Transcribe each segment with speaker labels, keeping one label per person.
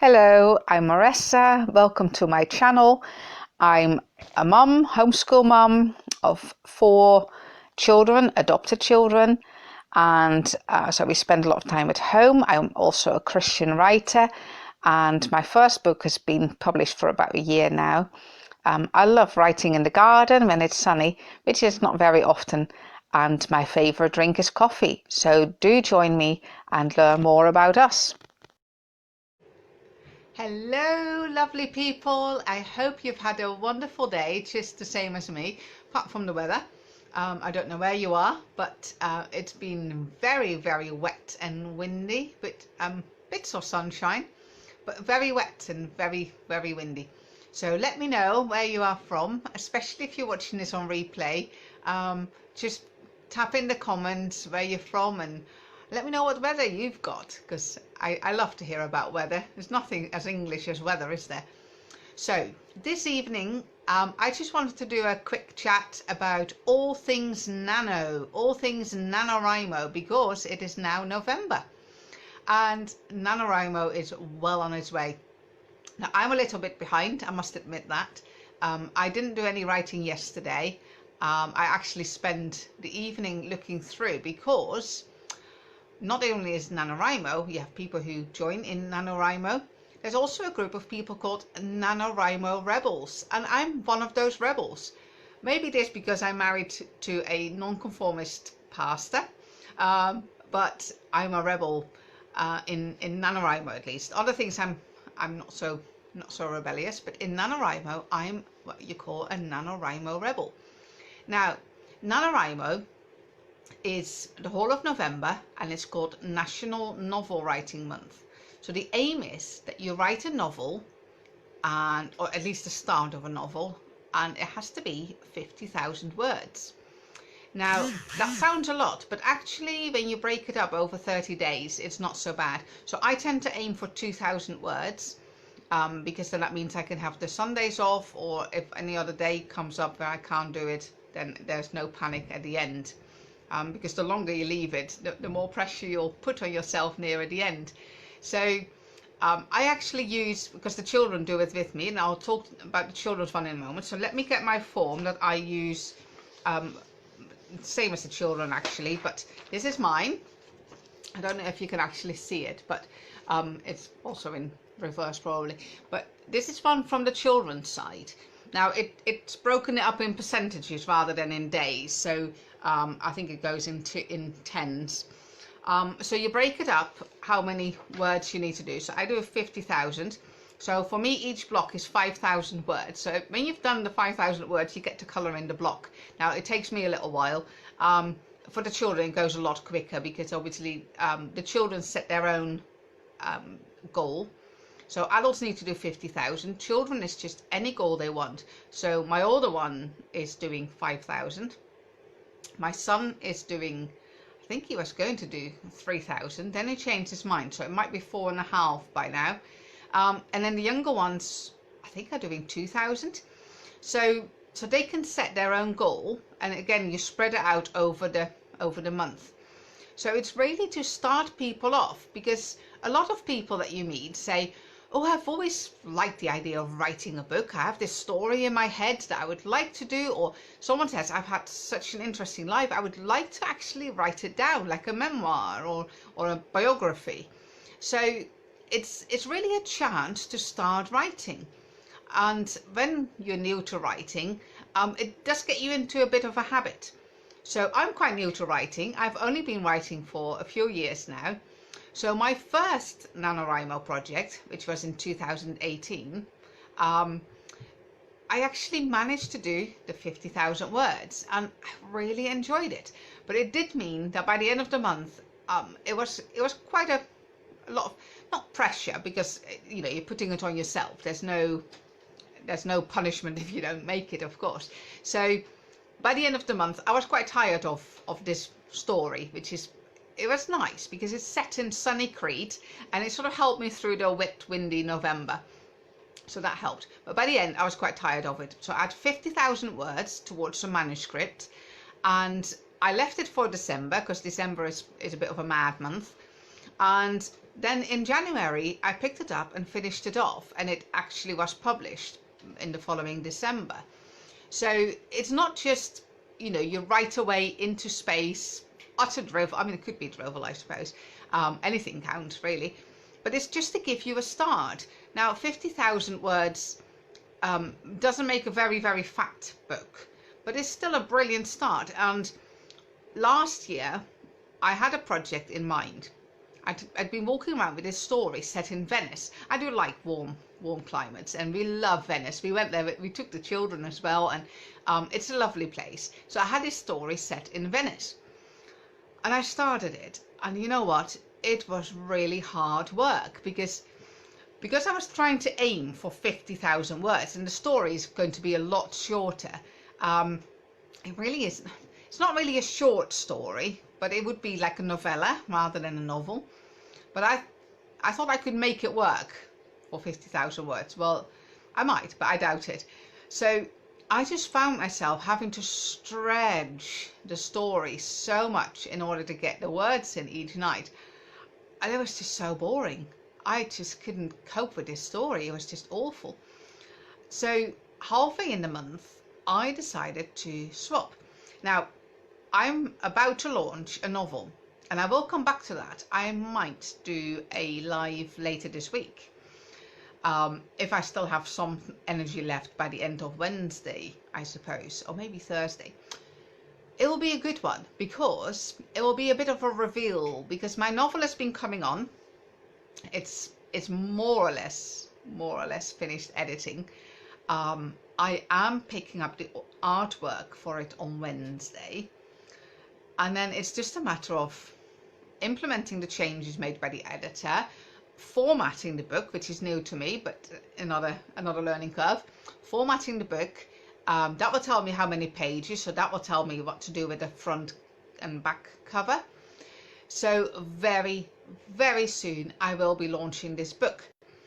Speaker 1: Hello, I'm Marissa. Welcome to my channel. I'm a mum, homeschool mum of 4 children, adopted children, and so we spend a lot of time at home. I'm also a Christian writer, and my first book has been published for about a year now. I love writing in the garden when it's sunny, which is not very often, and my favourite drink is coffee. So do join me and learn more about us.
Speaker 2: Hello, lovely people. I hope you've had a wonderful day, just the same as me, apart from the weather. I don't know where you are, but it's been very, very wet and windy, but bits of sunshine, but very wet and very, very windy. So let me know where you are from, especially if you're watching this on replay. Just tap in the comments where you're from and let me know what weather you've got, because I love to hear about weather. There's nothing as English as weather, is there? So this evening, I just wanted to do a quick chat about all things nano, all things NaNoWriMo, because it is now November and NaNoWriMo is well on its way. Now, I'm a little bit behind, I must admit that. I didn't do any writing yesterday. I actually spent the evening looking through, because not only is NaNoWriMo, you have people who join in NaNoWriMo. There's also a group of people called NaNoWriMo Rebels, and I'm one of those rebels. Maybe it is because I'm married to a nonconformist pastor, but I'm a rebel in NaNoWriMo at least. Other things I'm not so rebellious, but in NaNoWriMo I'm what you call a NaNoWriMo rebel. Now, NaNoWriMo is the whole of November, and it's called National Novel Writing Month. So the aim is that you write a novel, or at least the start of a novel, and it has to be 50,000 words. Now, that sounds a lot, but actually when you break it up over 30 days, it's not so bad. So I tend to aim for 2,000 words, because then that means I can have the Sundays off, or if any other day comes up where I can't do it, then there's no panic at the end. Because the longer you leave it, the more pressure you'll put on yourself near at the end. So I actually use, because the children do it with me, and I'll talk about the children's one in a moment. So let me get my form that I use, same as the children actually, but this is mine. I don't know if you can actually see it, but it's also in reverse probably. But this is one from the children's side. Now it's broken it up in percentages rather than in days, so I think it goes in tens. So you break it up, how many words you need to do. So I do a 50,000. So for me, each block is 5,000 words. So when you've done the 5,000 words, you get to colour in the block. Now it takes me a little while. For the children, it goes a lot quicker, because obviously the children set their own goal. So adults need to do 50,000. Children is just any goal they want. So my older one is doing 5,000. My son is doing, I think he was going to do 3,000. Then he changed his mind, so it might be 4.5 by now. And then the younger ones, I think, are doing 2,000. So they can set their own goal, and again, you spread it out over the month. So it's really to start people off, because a lot of people that you meet say, oh, I've always liked the idea of writing a book. I have this story in my head that I would like to do. Or someone says, I've had such an interesting life, I would like to actually write it down, like a memoir or a biography. So it's really a chance to start writing. And when you're new to writing, it does get you into a bit of a habit. So I'm quite new to writing. I've only been writing for a few years now. So my first NaNoWriMo project, which was in 2018, I actually managed to do the 50,000 words, and I really enjoyed it. But it did mean that by the end of the month, it was quite a lot of, not pressure, because you're putting it on yourself. There's no punishment if you don't make it, of course. So by the end of the month, I was quite tired of this story, it was nice because it's set in sunny Crete, and it sort of helped me through the wet, windy November. So that helped. But by the end, I was quite tired of it. So I had 50,000 words towards the manuscript, and I left it for December, because December is a bit of a mad month. And then in January, I picked it up and finished it off, and it actually was published in the following December. So it's not just, you right away into space, utter drivel. I mean, it could be drivel, I suppose. Anything counts, really. But it's just to give you a start. Now, 50,000 words doesn't make a very, very fat book, but it's still a brilliant start. And last year, I had a project in mind. I'd been walking around with this story set in Venice. I do like warm climates, and we love Venice. We went there, we took the children as well, and it's a lovely place. So I had this story set in Venice, and I started it, and you know what? It was really hard work because I was trying to aim for 50,000 words, and the story is going to be a lot shorter. It really isn't. It's not really a short story, but it would be like a novella rather than a novel. But I thought I could make it work for 50,000 words. Well, I might, but I doubt it. So I just found myself having to stretch the story so much in order to get the words in each night. And it was just so boring. I just couldn't cope with this story. It was just awful. So halfway in the month, I decided to swap. Now, I'm about to launch a novel, and I will come back to that. I might do a live later this week, if I still have some energy left by the end of Wednesday, I suppose, or maybe Thursday. It will be a good one because it will be a bit of a reveal, because my novel has been coming on. It's more or less finished editing. I am picking up the artwork for it on Wednesday. And then it's just a matter of implementing the changes made by the editor, formatting the book, which is new to me, but another learning curve. Formatting the book, that will tell me how many pages, so that will tell me what to do with the front and back cover. So very, very soon I will be launching this book.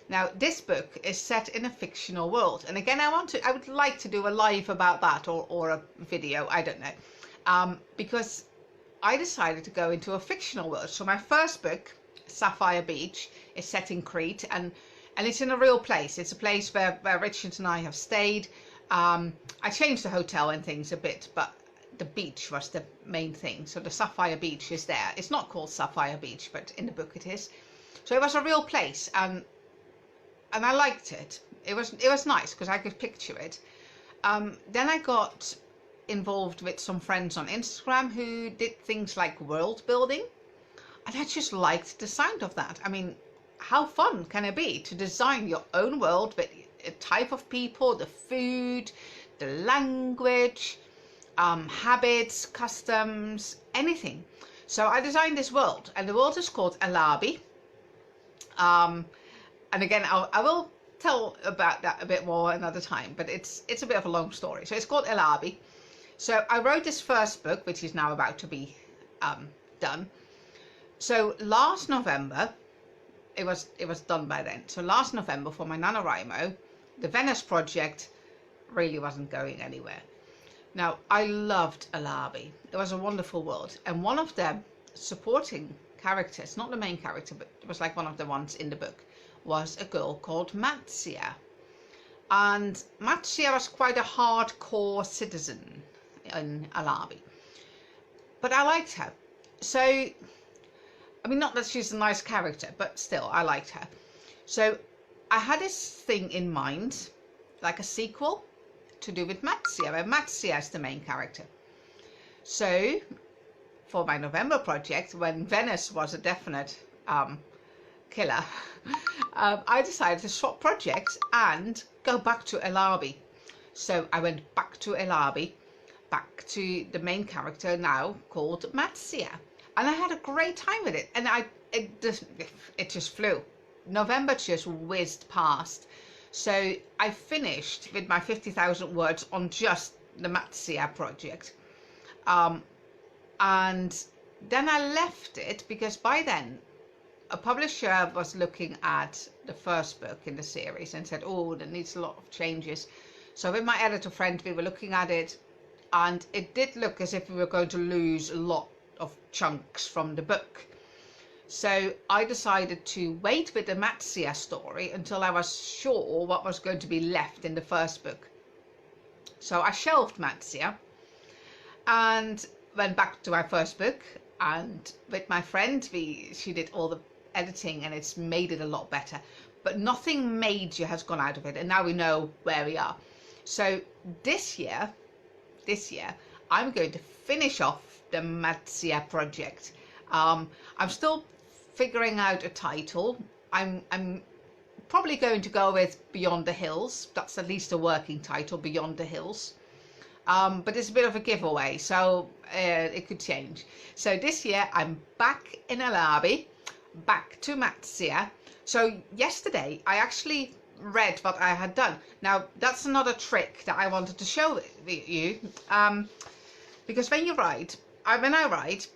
Speaker 2: Now, this book is set in a fictional world, and again, I would like to do a live about that, or a video, I don't know, because I decided to go into a fictional world. So my first book, Sapphire Beach, is set in Crete, and it's in a real place. It's a place where Richard and I have stayed. I changed the hotel and things a bit, but the beach was the main thing. So the Sapphire Beach is there. It's not called Sapphire Beach, but in the book it is. So it was a real place, and I liked it. It was nice because I could picture it. Then I got involved with some friends on Instagram who did things like world building, and I just liked the sound of that. I mean, how fun can it be to design your own world with a type of people, the food, the language, habits, customs, anything. So I designed this world, and the world is called Alabi. And again, I will tell about that a bit more another time, but it's a bit of a long story. So it's called Alabi. So I wrote this first book, which is now about to be done. So last November, it was done by then. So last November, for my NaNoWriMo, the Venice project really wasn't going anywhere. Now, I loved Alabi. It was a wonderful world. And one of the supporting characters, not the main character, but it was like one of the ones in the book, was a girl called Matzia. And Matzia was quite a hardcore citizen in Alabi. But I liked her. So, I mean, not that she's a nice character, but still, I liked her. So I had this thing in mind, like a sequel to do with Matzia, where Matzia is the main character. So for my November project, when Venice was a definite killer, I decided to swap projects and go back to Alabi. So I went back to Alabi, back to the main character now called Matzia. And I had a great time with it. And it just flew. November just whizzed past. So I finished with my 50,000 words on just the Matzia project. And then I left it because by then a publisher was looking at the first book in the series and said, oh, that needs a lot of changes. So with my editor friend, we were looking at it, and it did look as if we were going to lose a lot of chunks from the book. So I decided to wait with the Matzia story until I was sure what was going to be left in the first book. So I shelved Matzia and went back to my first book, and with my friend she did all the editing and it's made it a lot better, but nothing major has gone out of it, and now we know where we are. So this year I'm going to finish off the Matzia project. I'm still figuring out a title. I'm probably going to go with Beyond the Hills. That's at least a working title, Beyond the Hills. But it's a bit of a giveaway, so it could change. So this year I'm back in Alabi, back to Matzia. So yesterday I actually read what I had done. Now that's another trick that I wanted to show you, because when I write,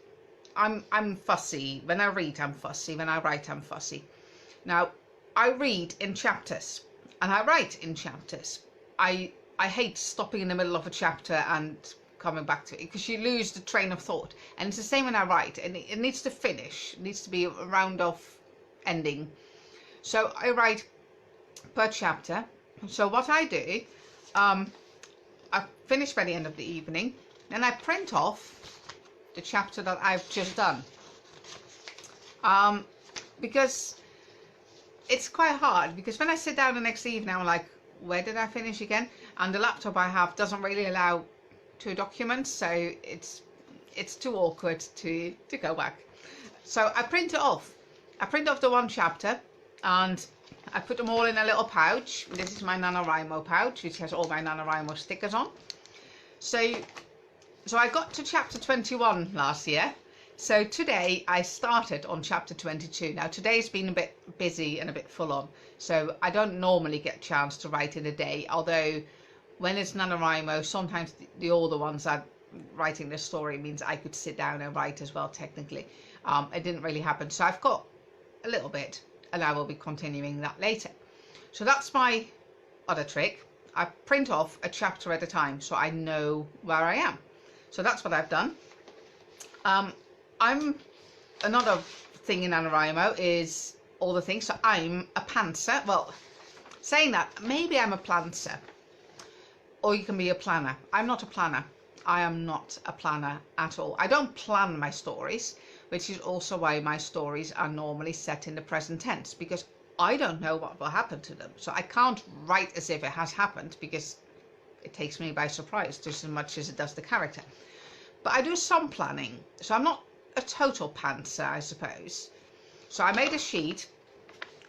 Speaker 2: I'm fussy. When I read, I'm fussy. When I write, I'm fussy. Now I read in chapters and I write in chapters. I hate stopping in the middle of a chapter and coming back to it, because you lose the train of thought. And it's the same when I write, and it needs to finish. It needs to be a round off ending. So I write per chapter. So what I do, I finish by the end of the evening, then I print off the chapter that I've just done. Because it's quite hard, because when I sit down the next evening, I'm like, where did I finish again? And the laptop I have doesn't really allow 2 documents, so it's too awkward to go back. So I print it off. I print off the 1 chapter and I put them all in a little pouch. This is my NaNoWriMo pouch, which has all my NaNoWriMo stickers on. So I got to chapter 21 last year. So today I started on chapter 22. Now today's been a bit busy and a bit full on, so I don't normally get a chance to write in a day, although when it's NaNoWriMo, sometimes the older ones are writing the story means I could sit down and write as well technically. It didn't really happen, so I've got a little bit and I will be continuing that later. So that's my other trick. I print off a chapter at a time so I know where I am. So that's what I've done. Another thing in NaNoWriMo is all the things. So I'm a pantser. Well, saying that, maybe I'm a planter, or you can be a planner. I'm not a planner. I am not a planner at all. I don't plan my stories, which is also why my stories are normally set in the present tense, because I don't know what will happen to them. So I can't write as if it has happened, because it takes me by surprise just as much as it does the character. But I do some planning. So I'm not a total pantser, I suppose. So I made a sheet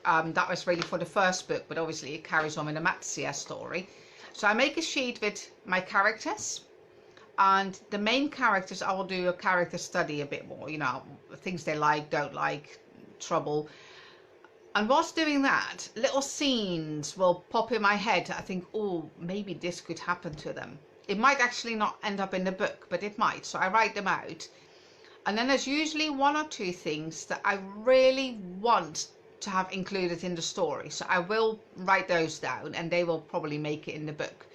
Speaker 2: that was really for the first book, but obviously it carries on in the Matzia story. So I make a sheet with my characters, and the main characters I will do a character study a bit more, you know, things they like, don't like, trouble. And whilst doing that, little scenes will pop in my head. I think, oh, maybe this could happen to them. It might actually not end up in the book, but it might. So I write them out. And then there's usually 1 or 2 things that I really want to have included in the story. So I will write those down and they will probably make it in the book.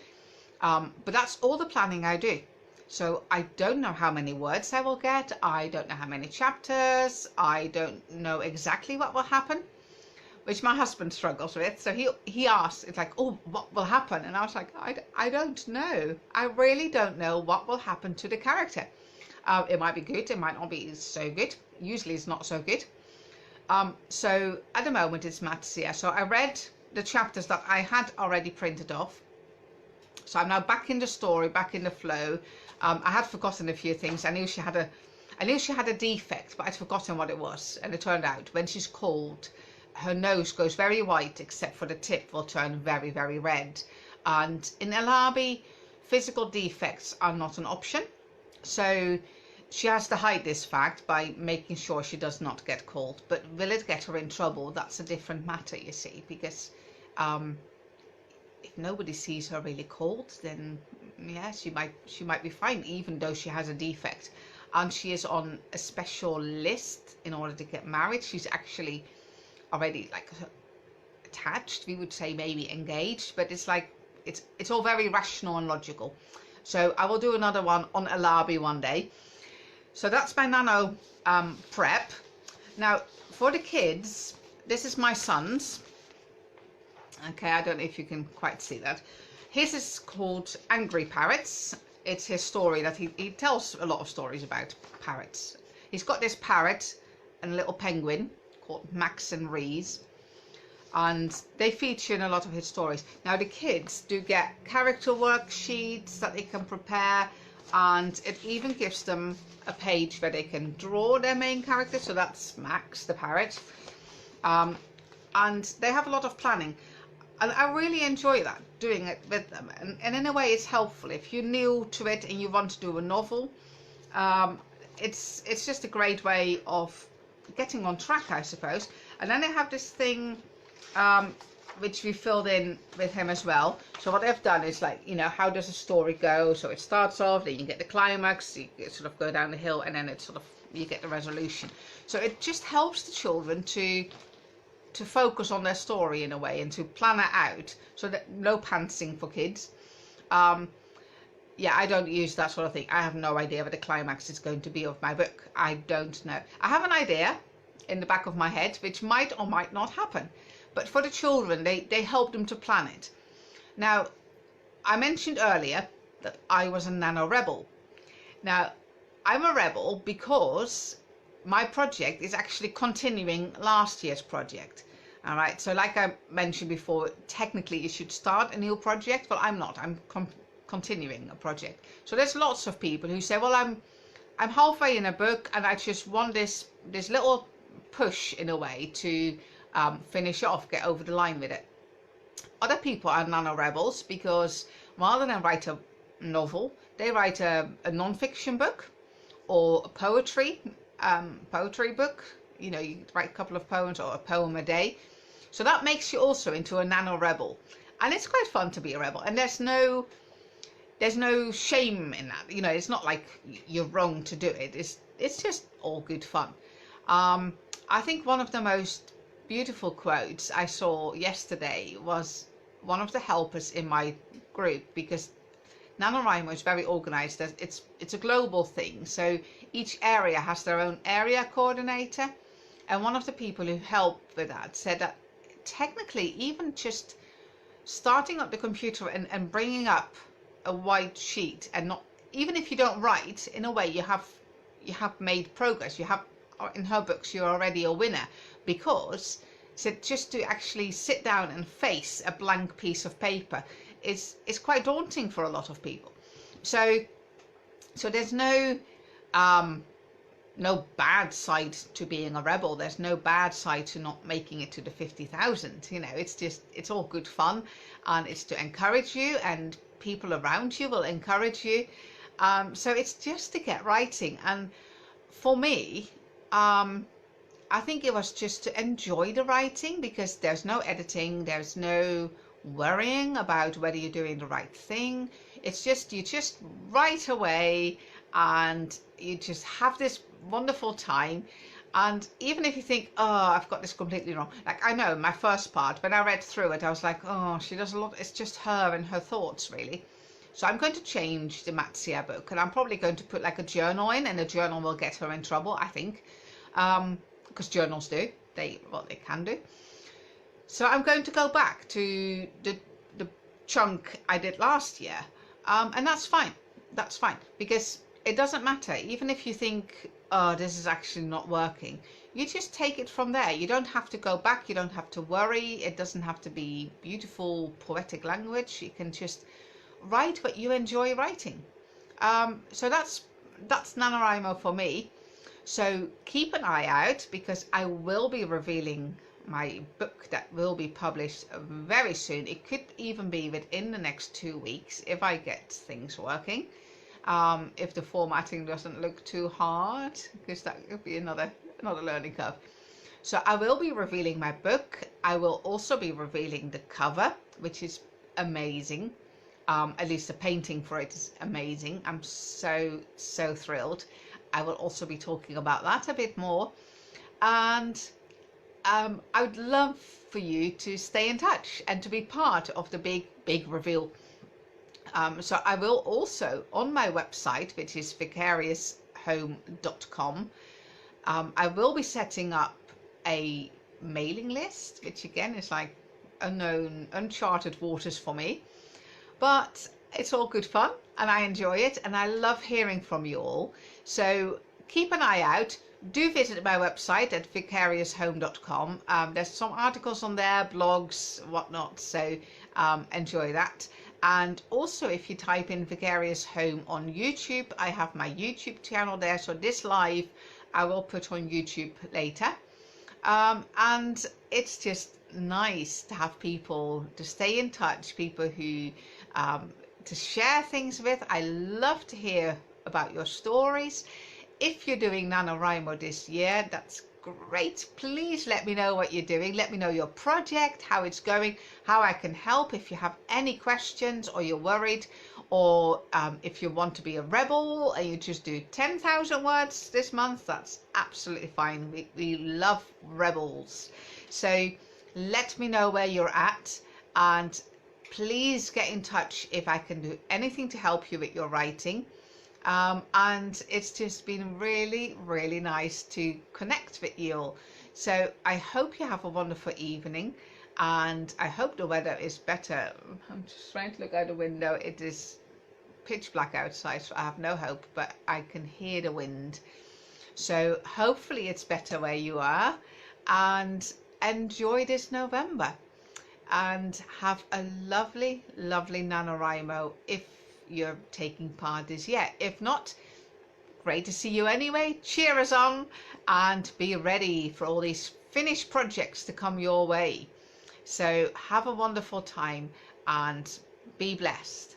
Speaker 2: But that's all the planning I do. So I don't know how many words I will get. I don't know how many chapters. I don't know exactly what will happen, which my husband struggles with. So he asks, it's like, oh, what will happen? And I was like, I don't know. I really don't know what will happen to the character. It might be good, it might not be so good. Usually it's not so good. So at the moment it's Matzia. So I read the chapters that I had already printed off. So I'm now back in the story, back in the flow. I had forgotten a few things. I knew she had a defect, but I'd forgotten what it was. And it turned out when she's cold, her nose goes very white, except for the tip will turn very, very red. And in Alabi, physical defects are not an option. So she has to hide this fact by making sure she does not get cold. But will it get her in trouble? That's a different matter, you see, because if nobody sees her really cold, then yeah, she might be fine, even though she has a defect. And she is on a special list in order to get married. She's actually already like attached, we would say, maybe engaged, but it's like it's all very rational and logical. So I will do another one on Alabi one day. So that's my Nano prep. Now, for the kids, this is my son's. Okay, I don't know if you can quite see that. His is called Angry Parrots. It's his story that he tells a lot of stories about parrots. He's got this parrot and a little penguin called Max and Reese, and they feature in a lot of his stories. Now, the kids do get character worksheets that they can prepare, and it even gives them a page where they can draw their main character. So that's Max the parrot, and they have a lot of planning. And I really enjoy that, doing it with them. And in a way, it's helpful. If you're new to it and you want to do a novel, it's just a great way of getting on track, I suppose. And then I have this thing which we filled in with him as well. So what I've done is, like, you know, how does a story go? So it starts off, then you get the climax, you sort of go down the hill, and then it sort of, you get the resolution. So it just helps the children to focus on their story in a way, and to plan it out, so that no pantsing for kids. Yeah, I don't use that sort of thing. I have no idea what the climax is going to be of my book. I don't know. I have an idea in the back of my head which might or might not happen, but for the children, they help them to plan it. Now, I mentioned earlier that I was a nano rebel. Now, I'm a rebel because my project is actually continuing last year's project. All right, so like I mentioned before, technically you should start a new project. Well, I'm not. I'm continuing a project. So there's lots of people who say, well, I'm halfway in a book and I just want this little push in a way to finish off, get over the line with it. Other people are nano rebels because rather than write a novel, they write a non-fiction book or a poetry book. You know, you write a couple of poems or a poem a day. So that makes you also into a nano rebel, and it's quite fun to be a rebel. And there's no shame in that. You know, it's not like you're wrong to do it. It's just all good fun. I think one of the most beautiful quotes I saw yesterday was one of the helpers in my group, because NaNoWriMo is very organized. It's a global thing, so each area has their own area coordinator, and one of the people who helped with that said that technically, even just starting up the computer and bringing up a white sheet, and not, even if you don't write, in a way you have made progress. You have, in her books, you're already a winner, because said just to actually sit down and face a blank piece of paper is quite daunting for a lot of people. So there's no bad side to being a rebel. There's no bad side to not making it to the 50,000. You know, it's all good fun, and it's to encourage you, and people around you will encourage you. So it's just to get writing. And for me, I think it was just to enjoy the writing, because there's no editing, there's no worrying about whether you're doing the right thing. It's just, you just write away and you just have this wonderful time. And even if you think, oh, I've got this completely wrong, like, I know my first part, when I read through it, I was like, oh, she does a lot, it's just her and her thoughts, really. So I'm going to change the Matzia book, and I'm probably going to put like a journal in, and a journal will get her in trouble, I think, because journals do, they can do. So I'm going to go back to the chunk I did last year, and that's fine. That's fine, because it doesn't matter. Even if you think, oh, this is actually not working, you just take it from there. You don't have to go back. You don't have to worry. It doesn't have to be beautiful, poetic language. You can just write what you enjoy writing. So that's NaNoWriMo for me. So keep an eye out, because I will be revealing my book that will be published very soon. It could even be within the next 2 weeks if I get things working. If the formatting doesn't look too hard, because that could be another learning curve. So I will be revealing my book. I will also be revealing the cover, which is amazing. At least the painting for it is amazing. I'm so thrilled. I will also be talking about that a bit more, and I would love for you to stay in touch and to be part of the big reveal. So I will also, on my website, which is vicariousHome.com, I will be setting up a mailing list, which again is like unknown, uncharted waters for me. But it's all good fun and I enjoy it and I love hearing from you all. So keep an eye out. Do visit my website at vicariousHome.com. There's some articles on there, blogs, whatnot. So enjoy that. And also, if you type in Vicarious Home on YouTube, I have my YouTube channel there. So this live I will put on YouTube later. And it's just nice to have people to stay in touch, people who to share things with. I love to hear about your stories. If you're doing NaNoWriMo this year, that's great. Please let me know what you're doing. Let me know your project, how it's going, how I can help. If you have any questions or you're worried, or if you want to be a rebel and you just do 10,000 words this month, that's absolutely fine. We love rebels. So let me know where you're at, and please get in touch if I can do anything to help you with your writing. And it's just been really, really nice to connect with you all. So I hope you have a wonderful evening, and I hope the weather is better. I'm just trying to look out the window. It is pitch black outside, so I have no hope, but I can hear the wind. So hopefully it's better where you are, and enjoy this November and have a lovely, lovely NaNoWriMo if you're taking part this year. If not, great to see you anyway. Cheer us on and be ready for all these finished projects to come your way. So have a wonderful time and be blessed.